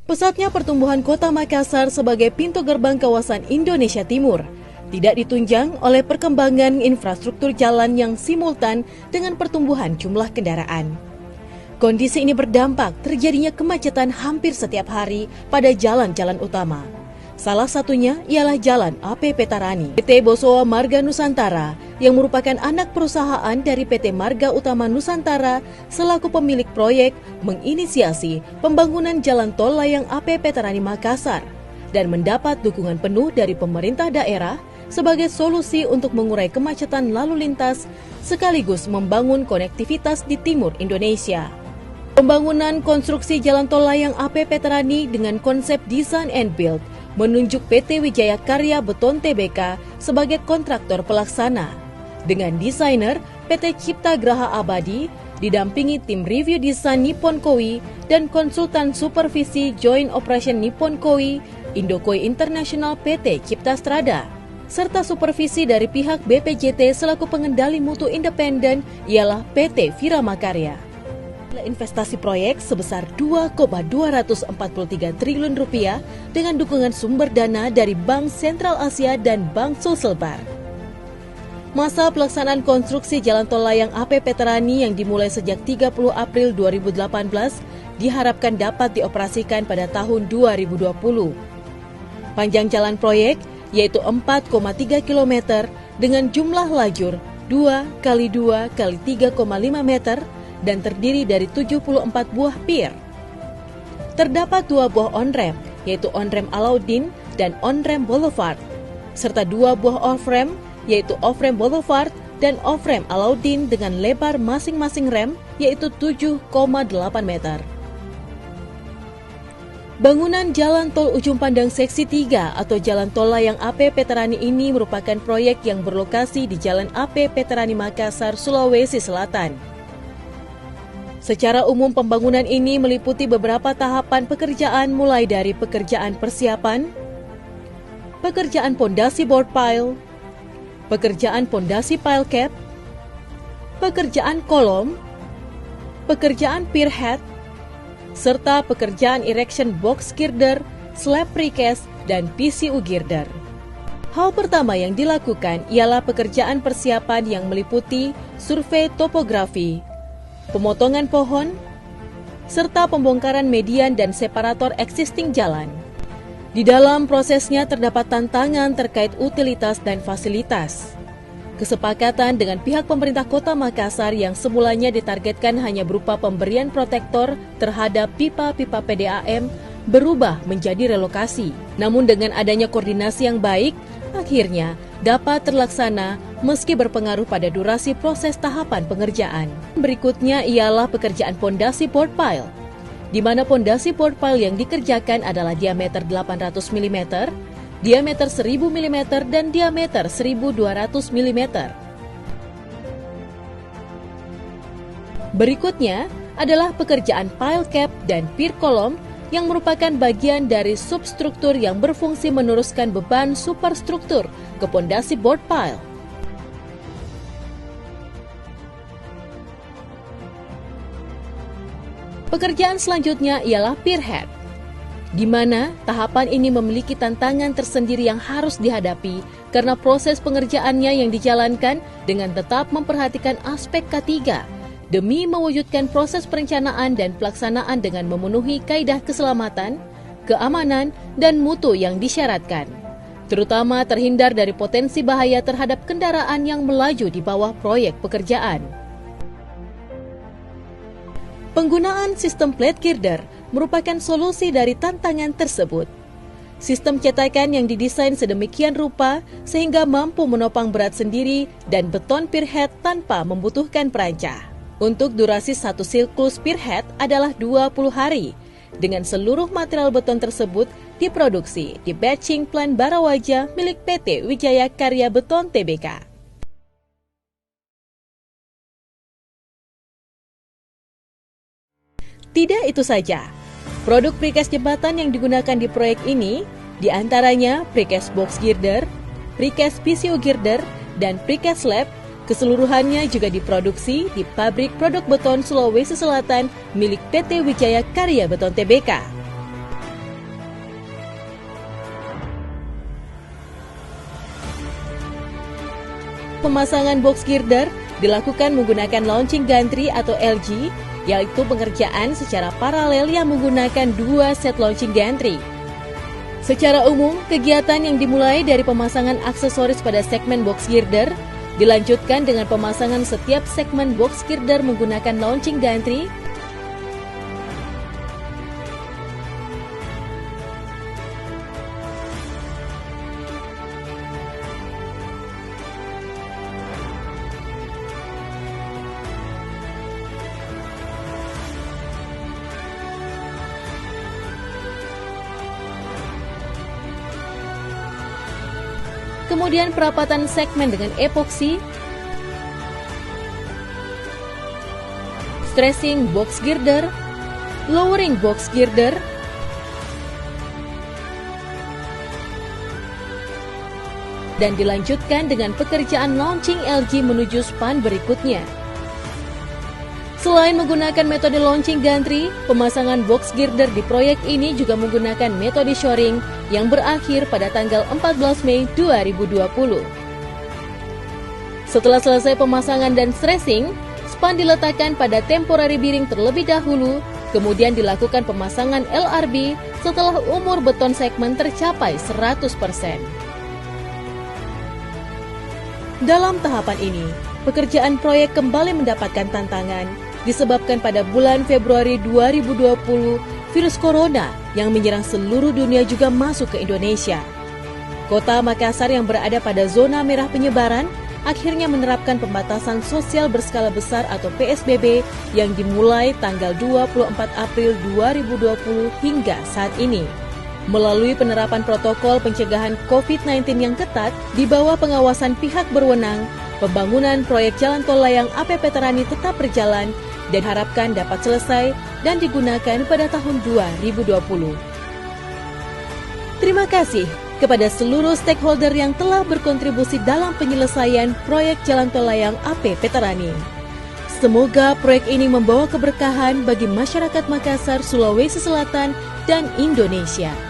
Pesatnya pertumbuhan Kota Makassar sebagai pintu gerbang kawasan Indonesia Timur tidak ditunjang oleh perkembangan infrastruktur jalan yang simultan dengan pertumbuhan jumlah kendaraan. Kondisi ini berdampak terjadinya kemacetan hampir setiap hari pada jalan-jalan utama. Salah satunya ialah Jalan AP Petarani. PT Bosowa Marga Nusantara yang merupakan anak perusahaan dari PT Marga Utama Nusantara selaku pemilik proyek menginisiasi pembangunan jalan tol layang AP Petarani Makassar dan mendapat dukungan penuh dari pemerintah daerah sebagai solusi untuk mengurai kemacetan lalu lintas sekaligus membangun konektivitas di timur Indonesia. Pembangunan konstruksi jalan tol layang AP Petarani dengan konsep Design and Build menunjuk PT Wijaya Karya Beton Tbk sebagai kontraktor pelaksana. Dengan desainer PT Cipta Graha Abadi didampingi tim review desain Nippon Koei dan konsultan supervisi Joint Operation Nippon Koei, Indokoi International PT Cipta Strada, serta supervisi dari pihak BPJT selaku pengendali mutu independen ialah PT Virama Karya. Investasi proyek sebesar Rp2,243 triliun dengan dukungan sumber dana dari Bank Sentral Asia dan Bank Sulselbar. Masa pelaksanaan konstruksi jalan tol layang AP Petarani yang dimulai sejak 30 April 2018 diharapkan dapat dioperasikan pada tahun 2020. Panjang jalan proyek yaitu 4,3 km dengan jumlah lajur 2 x 2 x 3,5 meter dan terdiri dari 74 buah pier. Terdapat 2 buah on-ramp, yaitu on-ramp Alauddin dan on-ramp Boulevard, serta 2 buah off-ramp, yaitu off-ramp Boulevard dan off-ramp Alauddin dengan lebar masing-masing ramp, yaitu 7,8 meter. Bangunan Jalan Tol Ujung Pandang Seksi 3 atau Jalan Tol Layang AP Petarani ini merupakan proyek yang berlokasi di Jalan AP Petarani Makassar, Sulawesi Selatan. Secara umum pembangunan ini meliputi beberapa tahapan pekerjaan mulai dari pekerjaan persiapan, pekerjaan pondasi board pile, pekerjaan pondasi pile cap, pekerjaan kolom, pekerjaan pier head, serta pekerjaan erection box girder, slab precast, dan PCU girder. Hal pertama yang dilakukan ialah pekerjaan persiapan yang meliputi survei topografi, pemotongan pohon, serta pembongkaran median dan separator existing jalan. Di dalam prosesnya terdapat tantangan terkait utilitas dan fasilitas. Kesepakatan dengan pihak pemerintah Kota Makassar yang semulanya ditargetkan hanya berupa pemberian protektor terhadap pipa-pipa PDAM berubah menjadi relokasi. Namun dengan adanya koordinasi yang baik, akhirnya dapat terlaksana meski berpengaruh pada durasi proses tahapan pengerjaan. Berikutnya ialah pekerjaan pondasi board pile, di mana pondasi board pile yang dikerjakan adalah diameter 800 mm, diameter 1000 mm, dan diameter 1200 mm. Berikutnya adalah pekerjaan pile cap dan pier kolom yang merupakan bagian dari substruktur yang berfungsi meneruskan beban superstruktur ke pondasi board pile. Pekerjaan selanjutnya ialah pier head, di mana tahapan ini memiliki tantangan tersendiri yang harus dihadapi karena proses pengerjaannya yang dijalankan dengan tetap memperhatikan aspek K3 demi mewujudkan proses perencanaan dan pelaksanaan dengan memenuhi kaidah keselamatan, keamanan, dan mutu yang disyaratkan, terutama terhindar dari potensi bahaya terhadap kendaraan yang melaju di bawah proyek pekerjaan. Penggunaan sistem plate girder merupakan solusi dari tantangan tersebut. Sistem cetakan yang didesain sedemikian rupa sehingga mampu menopang berat sendiri dan beton pier head tanpa membutuhkan perancah. Untuk durasi satu siklus pier head adalah 20 hari, dengan seluruh material beton tersebut diproduksi di batching plant Barawaja milik PT Wijaya Karya Beton Tbk. Tidak itu saja, produk precast jembatan yang digunakan di proyek ini diantaranya precast box girder, precast PCU girder, dan precast slab. Keseluruhannya juga diproduksi di pabrik produk beton Sulawesi Selatan milik PT Wijaya Karya Beton Tbk. pemasangan box girder dilakukan menggunakan launching gantry atau LG, yaitu pengerjaan secara paralel yang menggunakan 2 set launching gantry. Secara umum, kegiatan yang dimulai dari pemasangan aksesoris pada segmen box girder dilanjutkan dengan pemasangan setiap segmen box girder menggunakan launching gantry. Kemudian perapatan segmen dengan epoksi, stressing box girder, lowering box girder, dan dilanjutkan dengan pekerjaan launching LG menuju span berikutnya. Selain menggunakan metode launching gantry, pemasangan box girder di proyek ini juga menggunakan metode shoring yang berakhir pada tanggal 14 Mei 2020. Setelah selesai pemasangan dan stressing, span diletakkan pada temporary bearing terlebih dahulu, kemudian dilakukan pemasangan LRB setelah umur beton segmen tercapai 100%. Dalam tahapan ini, pekerjaan proyek kembali mendapatkan tantangan disebabkan pada bulan Februari 2020 virus corona yang menyerang seluruh dunia juga masuk ke Indonesia. Kota Makassar yang berada pada zona merah penyebaran akhirnya menerapkan pembatasan sosial berskala besar atau PSBB yang dimulai tanggal 24 April 2020 hingga saat ini. Melalui penerapan protokol pencegahan COVID-19 yang ketat di bawah pengawasan pihak berwenang, pembangunan proyek jalan tol layang AP Veterani tetap berjalan dan harapkan dapat selesai dan digunakan pada tahun 2020. Terima kasih kepada seluruh stakeholder yang telah berkontribusi dalam penyelesaian proyek jalan tol layang AP Veterani. Semoga proyek ini membawa keberkahan bagi masyarakat Makassar, Sulawesi Selatan, dan Indonesia.